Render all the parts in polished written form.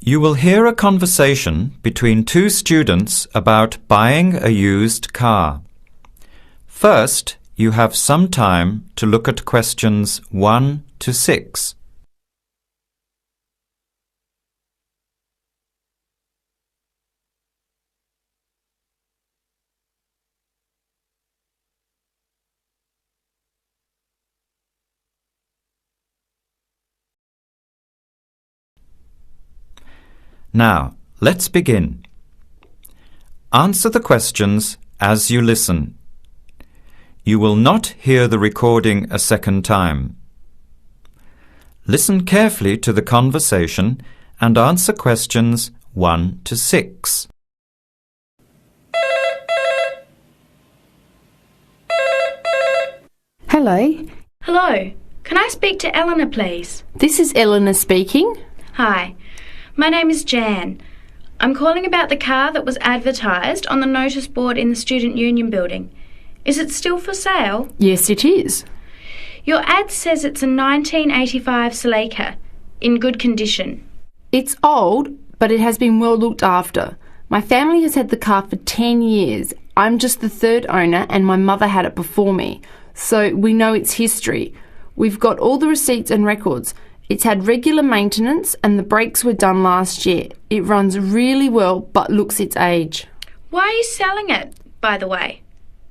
You will hear a conversation between two students about buying a used car. First, you have some time to look at questions 1 to 6. Now, let's begin. Answer the questions as you listen. You will not hear the recording a second time. Listen carefully to the conversation and answer questions 1 to 6. Hello. Hello. Can I speak to Eleanor, please? This is Eleanor speaking. Hi. My name is Jan. I'm calling about the car that was advertised on the notice board in the Student Union building. Is it still for sale? Yes, it is. Your ad says it's a 1985 Celica, in good condition. It's old, but it has been well looked after. My family has had the car for 10 years. I'm just the third owner and my mother had it before me, so we know its history. We've got all the receipts and records. It's had regular maintenance and the brakes were done last year. It runs really well but looks its age. Why are you selling it, by the way?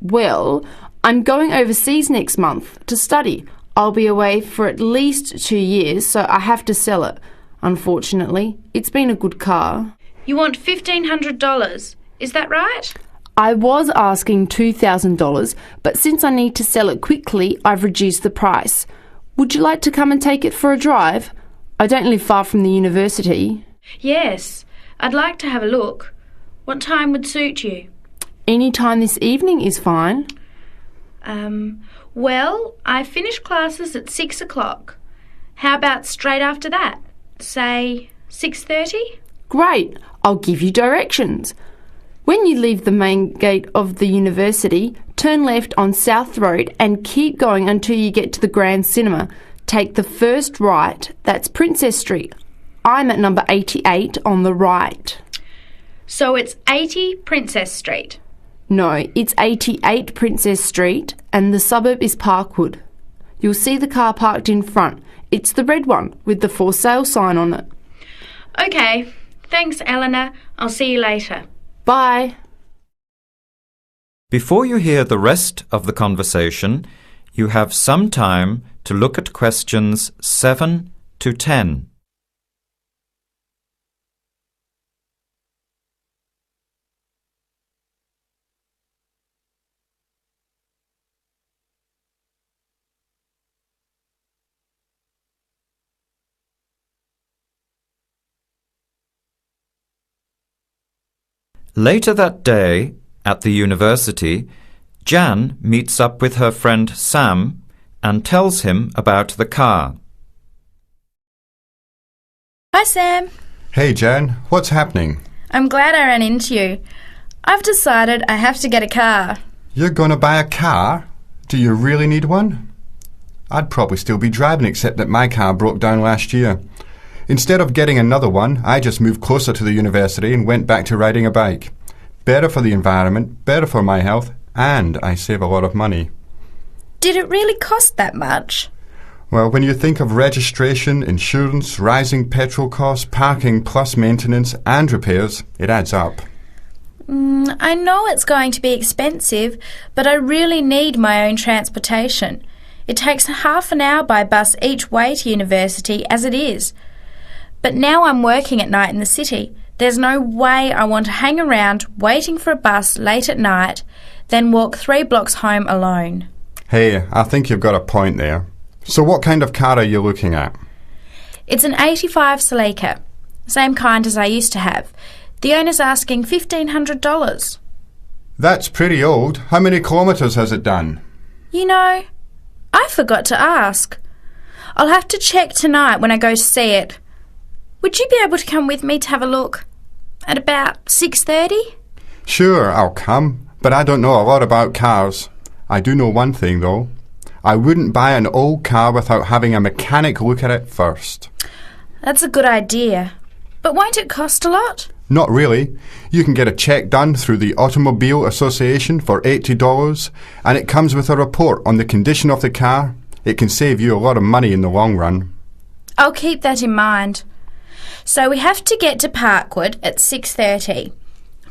Well, I'm going overseas next month to study. I'll be away for at least 2 years, so I have to sell it. Unfortunately, it's been a good car. You want $1,500, is that right? I was asking $2,000, but since I need to sell it quickly, I've reduced the price. Would you like to come and take it for a drive? I don't live far from the university. Yes, I'd like to have a look. What time would suit you? Any time this evening is fine. Well, I finish classes at 6 o'clock. How about straight after that? Say 6:30? Great, I'll give you directions. When you leave the main gate of the university, turn left on South Road and keep going until you get to the Grand Cinema. Take the first right, that's Princess Street. I'm at number 88 on the right. So it's 80 Princess Street? No, it's 88 Princess Street and the suburb is Parkwood. You'll see the car parked in front. It's the red one with the for sale sign on it. OK, thanks Eleanor. I'll see you later. Bye. Before you hear the rest of the conversation, you have some time to look at questions 7 to 10. Later that day, at the university, Jan meets up with her friend Sam and tells him about the car. Hi Sam. Hey Jan, what's happening? I'm glad I ran into you. I've decided I have to get a car. You're going to buy a car? Do you really need one? I'd probably still be driving except that my car broke down last year. Instead of getting another one, I just moved closer to the university and went back to riding a bike. Better for the environment, better for my health, and I save a lot of money. Did it really cost that much? Well, when you think of registration, insurance, rising petrol costs, parking plus maintenance and repairs, it adds up. I know it's going to be expensive, but I really need my own transportation. It takes half an hour by bus each way to university as it is. But now I'm working at night in the city. There's no way I want to hang around waiting for a bus late at night, then walk 3 blocks home alone. Hey, I think you've got a point there. So what kind of car are you looking at? It's an 85 Celica, same kind as I used to have. The owner's asking $1,500. That's pretty old. How many kilometres has it done? You know, I forgot to ask. I'll have to check tonight when I go to see it. Would you be able to come with me to have a look? At about 6:30? Sure, I'll come, but I don't know a lot about cars. I do know one thing, though. I wouldn't buy an old car without having a mechanic look at it first. That's a good idea. But won't it cost a lot? Not really. You can get a check done through the Automobile Association for $80, and it comes with a report on the condition of the car. It can save you a lot of money in the long run. I'll keep that in mind. So we have to get to Parkwood at 6:30.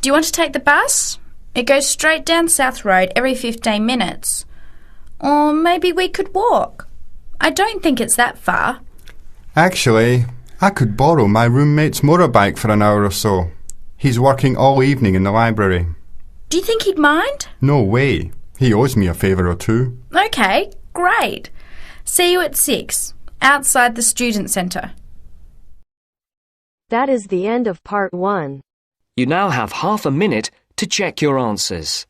Do you want to take the bus? It goes straight down South Road every 15 minutes. Or maybe we could walk. I don't think it's that far. Actually, I could borrow my roommate's motorbike for an hour or so. He's working all evening in the library. Do you think he'd mind? No way. He owes me a favour or two. Okay, great. See you at 6, outside the student centre. That is the end of part 1. You now have half a minute to check your answers.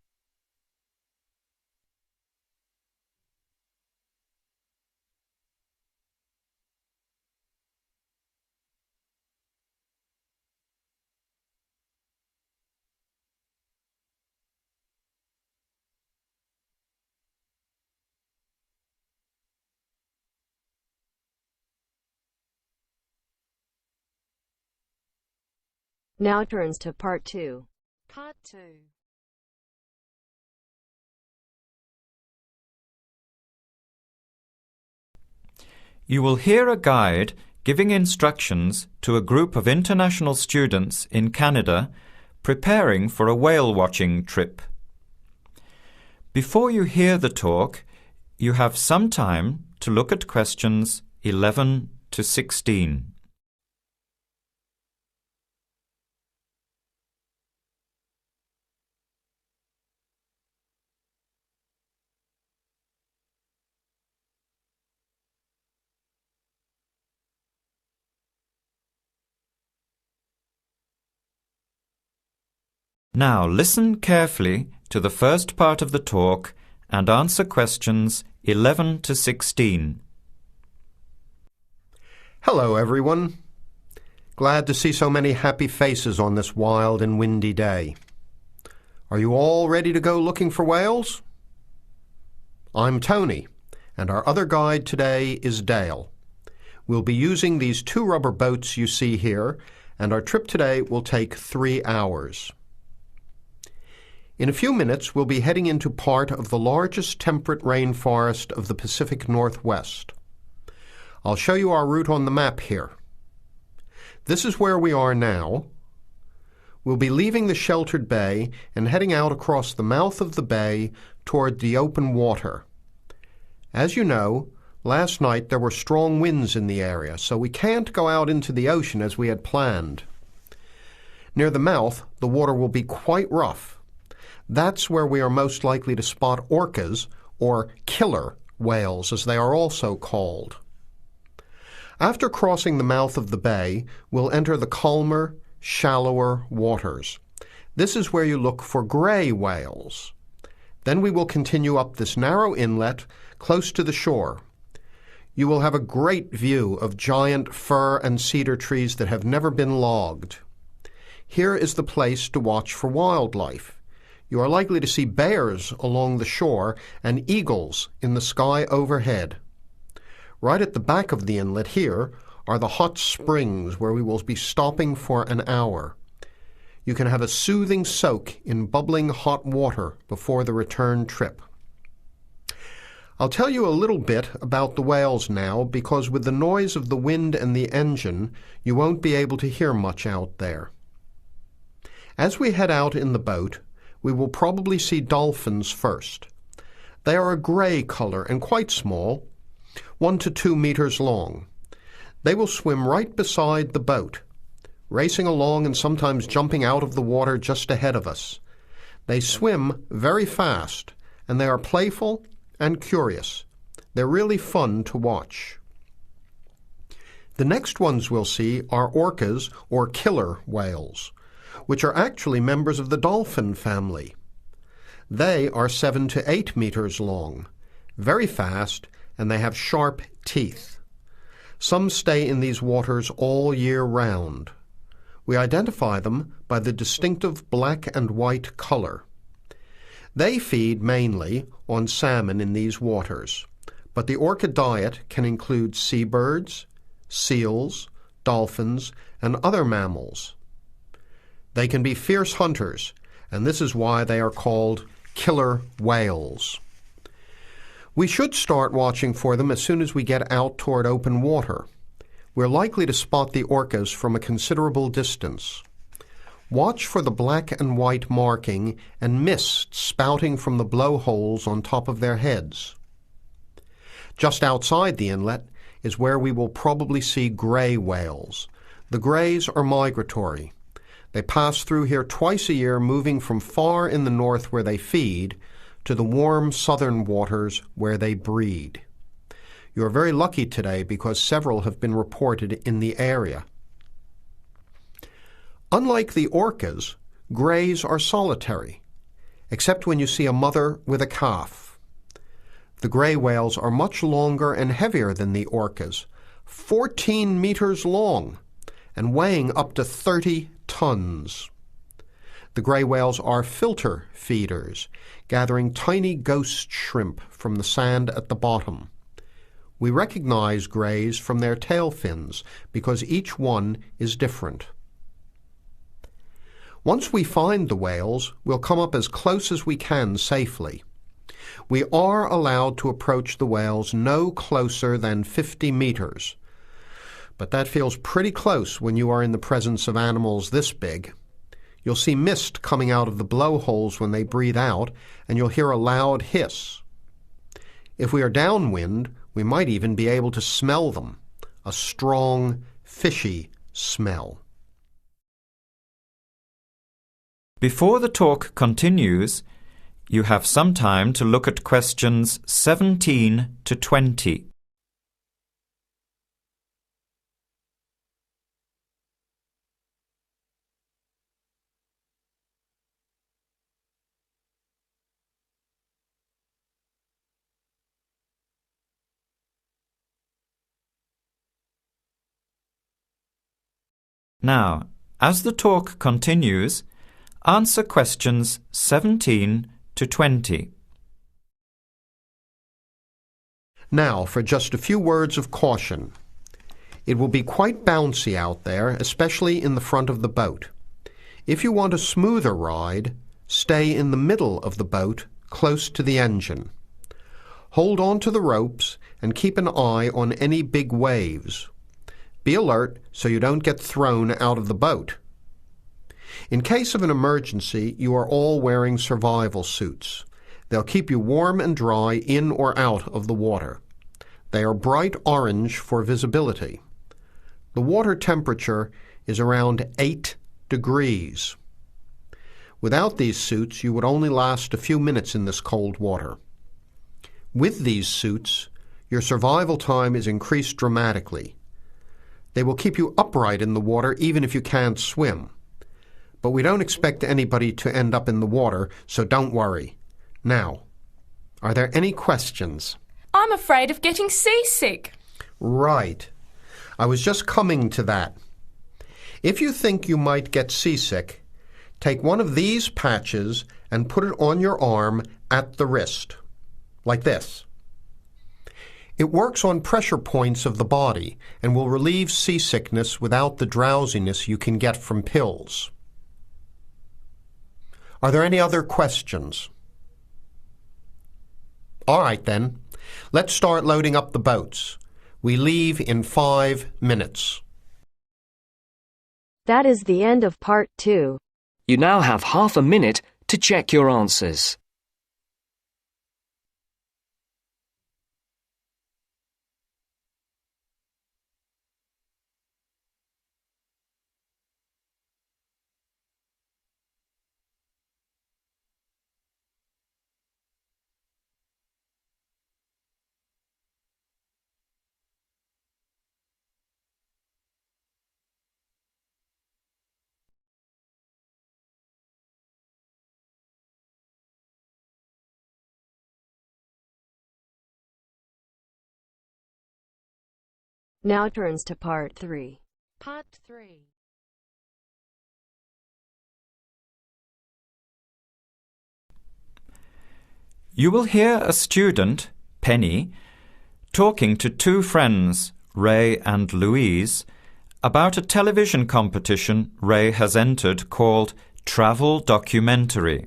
Now turns to part 2. Part 2. You will hear a guide giving instructions to a group of international students in Canada preparing for a whale watching trip. Before you hear the talk, you have some time to look at questions 11 to 16. Now listen carefully to the first part of the talk and answer questions 11 to 16. Hello, everyone. Glad to see so many happy faces on this wild and windy day. Are you all ready to go looking for whales? I'm Tony, and our other guide today is Dale. We'll be using these 2 rubber boats you see here, and our trip today will take 3 hours. In a few minutes, we'll be heading into part of the largest temperate rainforest of the Pacific Northwest. I'll show you our route on the map here. This is where we are now. We'll be leaving the sheltered bay and heading out across the mouth of the bay toward the open water. As you know, last night there were strong winds in the area, so we can't go out into the ocean as we had planned. Near the mouth, the water will be quite rough. That's where we are most likely to spot orcas, or killer whales as they are also called. After crossing the mouth of the bay, we'll enter the calmer, shallower waters. This is where you look for gray whales. Then we will continue up this narrow inlet close to the shore. You will have a great view of giant fir and cedar trees that have never been logged. Here is the place to watch for wildlife. You are likely to see bears along the shore and eagles in the sky overhead. Right at the back of the inlet here are the hot springs where we will be stopping for an hour. You can have a soothing soak in bubbling hot water before the return trip. I'll tell you a little bit about the whales now, because with the noise of the wind and the engine, you won't be able to hear much out there. As we head out in the boat, we will probably see dolphins first. They are a gray color and quite small, 1 to 2 meters long. They will swim right beside the boat, racing along and sometimes jumping out of the water just ahead of us. They swim very fast, and they are playful and curious. They're really fun to watch. The next ones we'll see are orcas, or killer whales, which are actually members of the dolphin family. They are 7 to 8 meters long, very fast, and they have sharp teeth. Some stay in these waters all year round. We identify them by the distinctive black and white color. They feed mainly on salmon in these waters, but the orca diet can include seabirds, seals, dolphins, and other mammals. They can be fierce hunters, and this is why they are called killer whales. We should start watching for them as soon as we get out toward open water. We're likely to spot the orcas from a considerable distance. Watch for the black and white marking and mist spouting from the blowholes on top of their heads. Just outside the inlet is where we will probably see gray whales. The grays are migratory. They pass through here twice a year, moving from far in the north where they feed to the warm southern waters where they breed. You are very lucky today because several have been reported in the area. Unlike the orcas, grays are solitary, except when you see a mother with a calf. The gray whales are much longer and heavier than the orcas, 14 meters long and weighing up to 30 tons. The gray whales are filter feeders, gathering tiny ghost shrimp from the sand at the bottom. We recognize grays from their tail fins because each one is different. Once we find the whales, we'll come up as close as we can safely. We are allowed to approach the whales no closer than 50 meters. But that feels pretty close when you are in the presence of animals this big. You'll see mist coming out of the blowholes when they breathe out, and you'll hear a loud hiss. If we are downwind, we might even be able to smell them, a strong, fishy smell. Before the talk continues, you have some time to look at questions 17 to 20. Now, as the talk continues, answer questions 17 to 20. Now, for just a few words of caution. It will be quite bouncy out there, especially in the front of the boat. If you want a smoother ride, stay in the middle of the boat, close to the engine. Hold on to the ropes and keep an eye on any big waves. Be alert so you don't get thrown out of the boat. In case of an emergency, you are all wearing survival suits. They'll keep you warm and dry in or out of the water. They are bright orange for visibility. The water temperature is around 8 degrees. Without these suits, you would only last a few minutes in this cold water. With these suits, your survival time is increased dramatically. They will keep you upright in the water even if you can't swim. But we don't expect anybody to end up in the water, so don't worry. Now, are there any questions? I'm afraid of getting seasick. Right. I was just coming to that. If you think you might get seasick, take one of these patches and put it on your arm at the wrist, like this. It works on pressure points of the body and will relieve seasickness without the drowsiness you can get from pills. Are there any other questions? All right then, let's start loading up the boats. We leave in 5 minutes. That is the end of part 2. You now have half a minute to check your answers. Now turns to part 3. Part 3. You will hear a student, Penny, talking to two friends, Ray and Louise, about a television competition Ray has entered called Travel Documentary.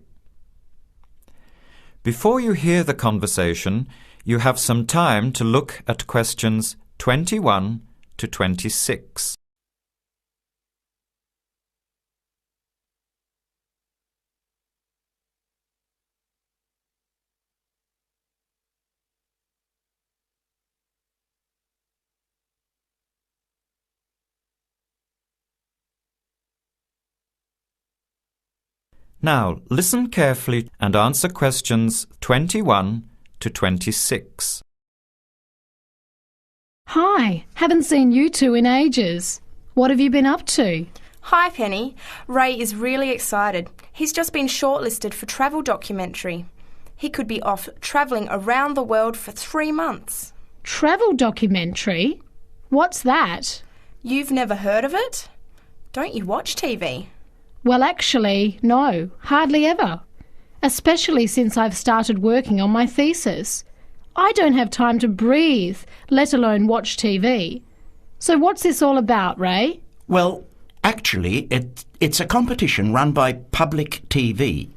Before you hear the conversation, you have some time to look at questions 21 to 26. Now, listen carefully and answer questions 21 to 26. Hi, haven't seen you two in ages. What have you been up to? Hi, Penny. Ray is really excited. He's just been shortlisted for travel documentary. He could be off travelling around the world for 3 months. Travel documentary? What's that? You've never heard of it? Don't you watch TV? Well, actually, no, hardly ever. Especially since I've started working on my thesis. I don't have time to breathe, let alone watch TV. So what's this all about, Ray? Well, actually, it's a competition run by public TV.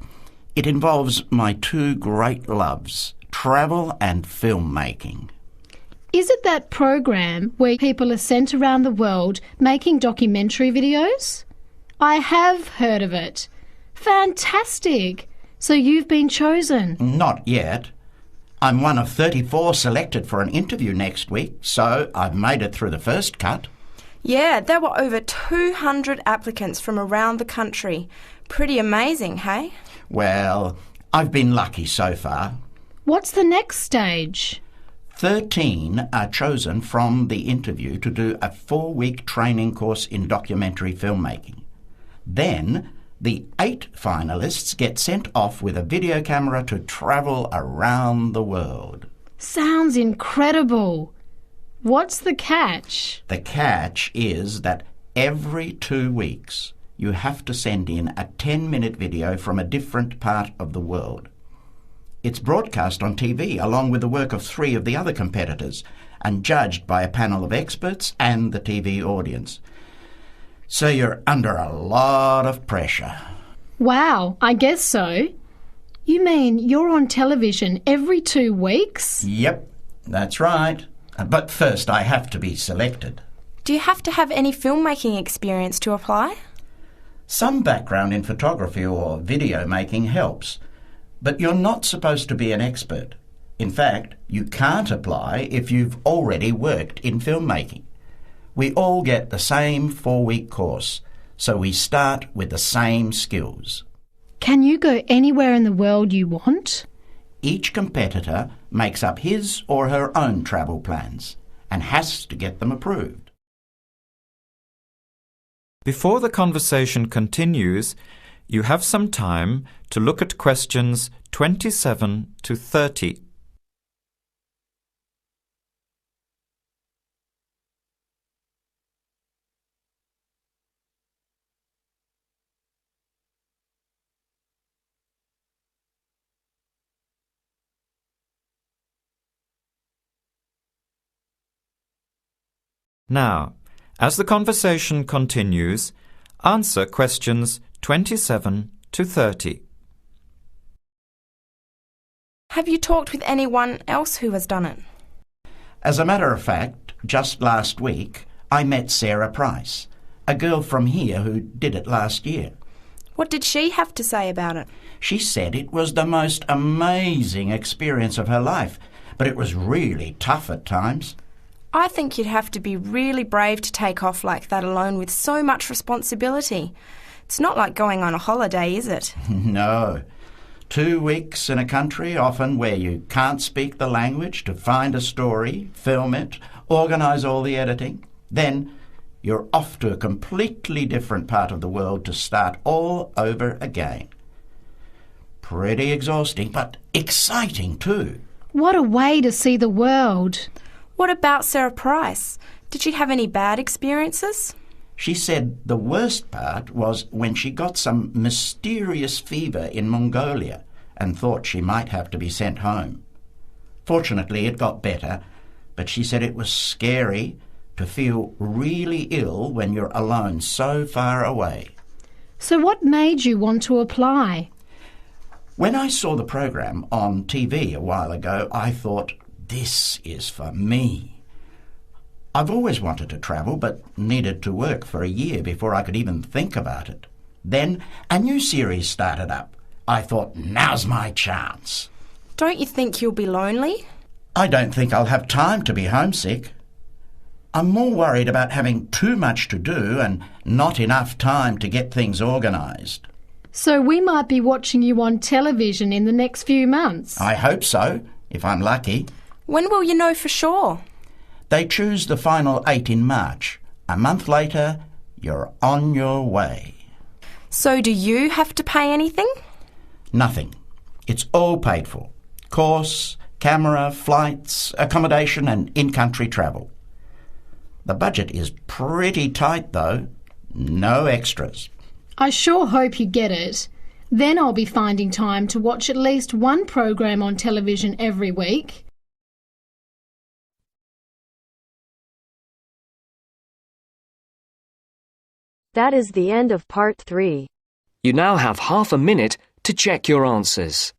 It involves my two great loves, travel and filmmaking. Is it that program where people are sent around the world making documentary videos? I have heard of it. Fantastic! So you've been chosen? Not yet. I'm one of 34 selected for an interview next week, so I've made it through the first cut. Yeah, there were over 200 applicants from around the country. Pretty amazing, hey? Well, I've been lucky so far. What's the next stage? 13 are chosen from the interview to do a 4-week training course in documentary filmmaking. Then, the 8 finalists get sent off with a video camera to travel around the world. Sounds incredible. What's the catch? The catch is that every 2 weeks you have to send in a 10-minute video from a different part of the world. It's broadcast on TV along with the work of 3 of the other competitors and judged by a panel of experts and the TV audience. So you're under a lot of pressure. Wow, I guess so. You mean you're on television every 2 weeks? Yep, that's right. But first I have to be selected. Do you have to have any filmmaking experience to apply? Some background in photography or video making helps, but you're not supposed to be an expert. In fact, you can't apply if you've already worked in filmmaking. We all get the same 4-week course, so we start with the same skills. Can you go anywhere in the world you want? Each competitor makes up his or her own travel plans and has to get them approved. Before the conversation continues, you have some time to look at questions 27 to 30. Now, as the conversation continues, answer questions 27 to 30. Have you talked with anyone else who has done it? As a matter of fact, just last week, I met Sarah Price, a girl from here who did it last year. What did she have to say about it? She said it was the most amazing experience of her life, but it was really tough at times. I think you'd have to be really brave to take off like that alone with so much responsibility. It's not like going on a holiday, is it? No. 2 weeks in a country, often where you can't speak the language, to find a story, film it, organise all the editing. Then you're off to a completely different part of the world to start all over again. Pretty exhausting, but exciting too. What a way to see the world. What about Sarah Price? Did she have any bad experiences? She said the worst part was when she got some mysterious fever in Mongolia and thought she might have to be sent home. Fortunately, it got better, but she said it was scary, to feel really ill when you're alone so far away. So what made you want to apply? When I saw the program on TV a while ago, I thought, this is for me. I've always wanted to travel, but needed to work for a year before I could even think about it. Then a new series started up. I thought, now's my chance. Don't you think you'll be lonely? I don't think I'll have time to be homesick. I'm more worried about having too much to do and not enough time to get things organised. So we might be watching you on television in the next few months. I hope so, if I'm lucky. When will you know for sure? They choose the final 8 in March. A month later, you're on your way. So do you have to pay anything? Nothing. It's all paid for. Course, camera, flights, accommodation and in-country travel. The budget is pretty tight though. No extras. I sure hope you get it. Then I'll be finding time to watch at least one program on television every week. That is the end of part 3. You now have half a minute to check your answers.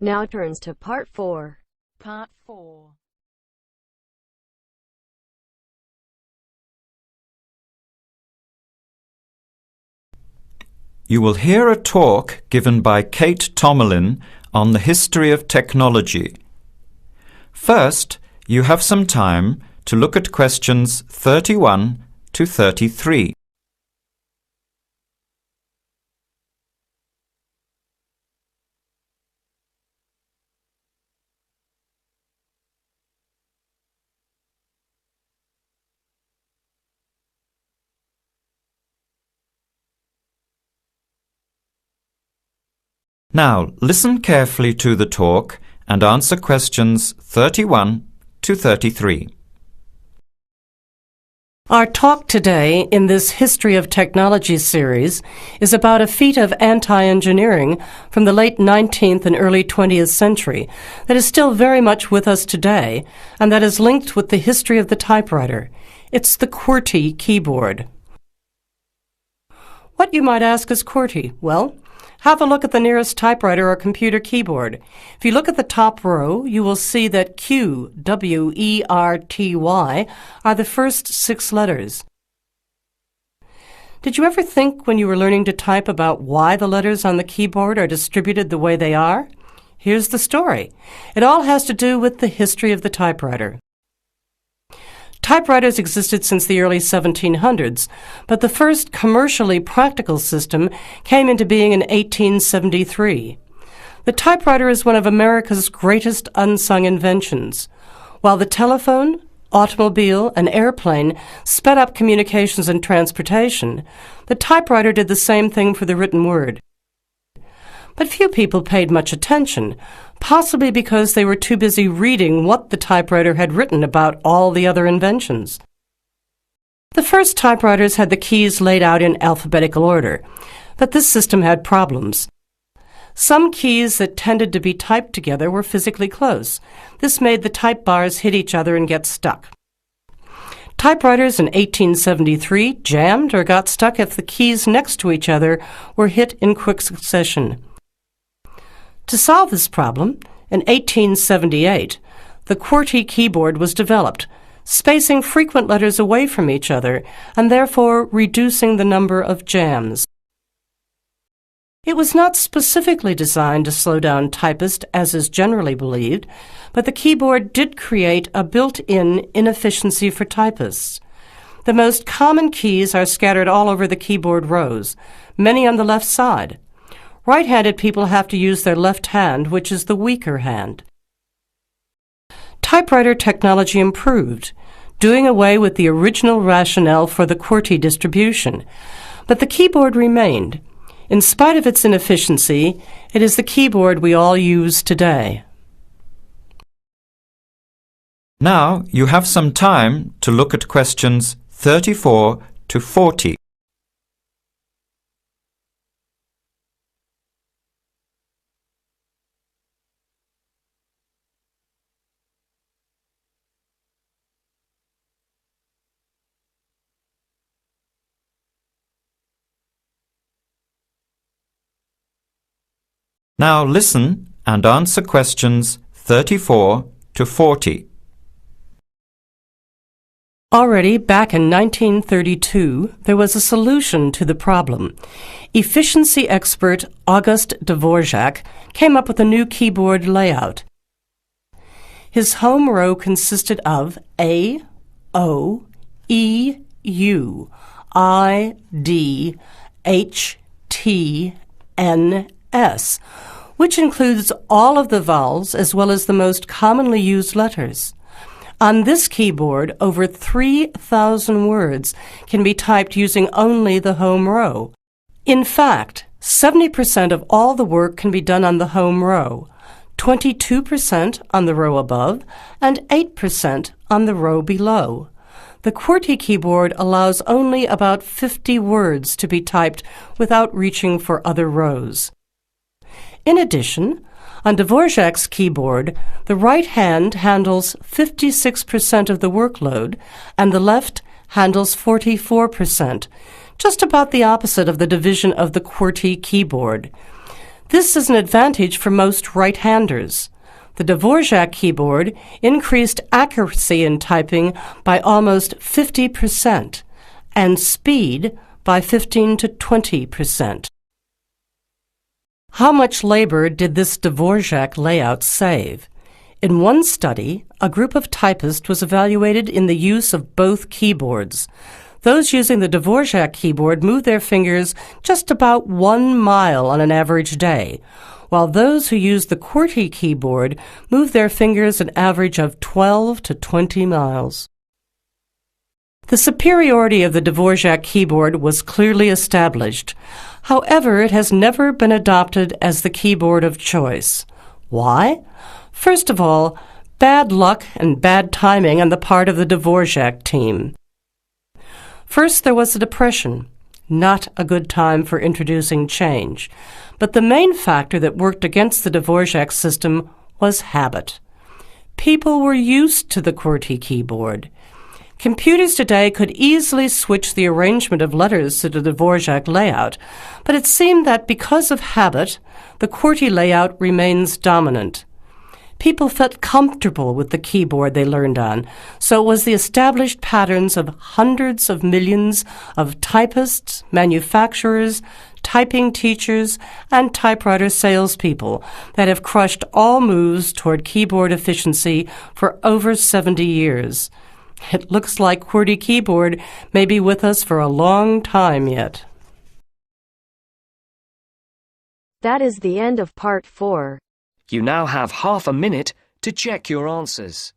Now turns to part 4. Part 4. You will hear a talk given by Kate Tomerlin on the history of technology. First, you have some time to look at questions 31 to 33. Now, listen carefully to the talk and answer questions 31 to 33. Our talk today in this History of Technology series is about a feat of anti-engineering from the late 19th and early 20th century that is still very much with us today and that is linked with the history of the typewriter. It's the QWERTY keyboard. What, you might ask, is QWERTY? Well, have a look at the nearest typewriter or computer keyboard. If you look at the top row, you will see that Q, W-E-R-T-Y, are the first 6 letters. Did you ever think when you were learning to type about why the letters on the keyboard are distributed the way they are? Here's the story. It all has to do with the history of the typewriter. Typewriters existed since the early 1700s, but the first commercially practical system came into being in 1873. The typewriter is one of America's greatest unsung inventions. While the telephone, automobile, and airplane sped up communications and transportation, the typewriter did the same thing for the written word. But few people paid much attention, possibly because they were too busy reading what the typewriter had written about all the other inventions. The first typewriters had the keys laid out in alphabetical order, but this system had problems. Some keys that tended to be typed together were physically close. This made the type bars hit each other and get stuck. Typewriters in 1873 jammed or got stuck if the keys next to each other were hit in quick succession. To solve this problem, in 1878, the QWERTY keyboard was developed, spacing frequent letters away from each other and therefore reducing the number of jams. It was not specifically designed to slow down typists, as is generally believed, but the keyboard did create a built-in inefficiency for typists. The most common keys are scattered all over the keyboard rows, many on the left side. Right-handed people have to use their left hand, which is the weaker hand. Typewriter technology improved, doing away with the original rationale for the QWERTY distribution, but the keyboard remained. In spite of its inefficiency, it is the keyboard we all use today. Now you have some time to look at questions 34 to 40. Now listen and answer questions 34 to 40. Already back in 1932, there was a solution to the problem. Efficiency expert August Dvorak came up with a new keyboard layout. His home row consisted of A, O, E, U, I, D, H, T, N, S, which includes all of the vowels as well as the most commonly used letters. On this keyboard, over 3,000 words can be typed using only the home row. In fact, 70% of all the work can be done on the home row, 22% on the row above, and 8% on the row below. The QWERTY keyboard allows only about 50 words to be typed without reaching for other rows. In addition, on Dvorak's keyboard, the right hand handles 56% of the workload and the left handles 44%, just about the opposite of the division of the QWERTY keyboard. This is an advantage for most right-handers. The Dvorak keyboard increased accuracy in typing by almost 50% and speed by 15 to 20%. How much labor did this Dvorak layout save? In one study, a group of typists was evaluated in the use of both keyboards. Those using the Dvorak keyboard moved their fingers just about 1 mile on an average day, while those who used the QWERTY keyboard moved their fingers an average of 12 to 20 miles. The superiority of the Dvorak keyboard was clearly established. However, it has never been adopted as the keyboard of choice. Why? First of all, bad luck and bad timing on the part of the Dvorak team. First, there was the Depression. Not a good time for introducing change. But the main factor that worked against the Dvorak system was habit. People were used to the QWERTY keyboard. Computers today could easily switch the arrangement of letters to the Dvorak layout, but it seemed that because of habit, the QWERTY layout remains dominant. People felt comfortable with the keyboard they learned on, so it was the established patterns of hundreds of millions of typists, manufacturers, typing teachers, and typewriter salespeople that have crushed all moves toward keyboard efficiency for over 70 years. It looks like QWERTY keyboard may be with us for a long time yet. That is the end of part 4. You now have half a minute to check your answers.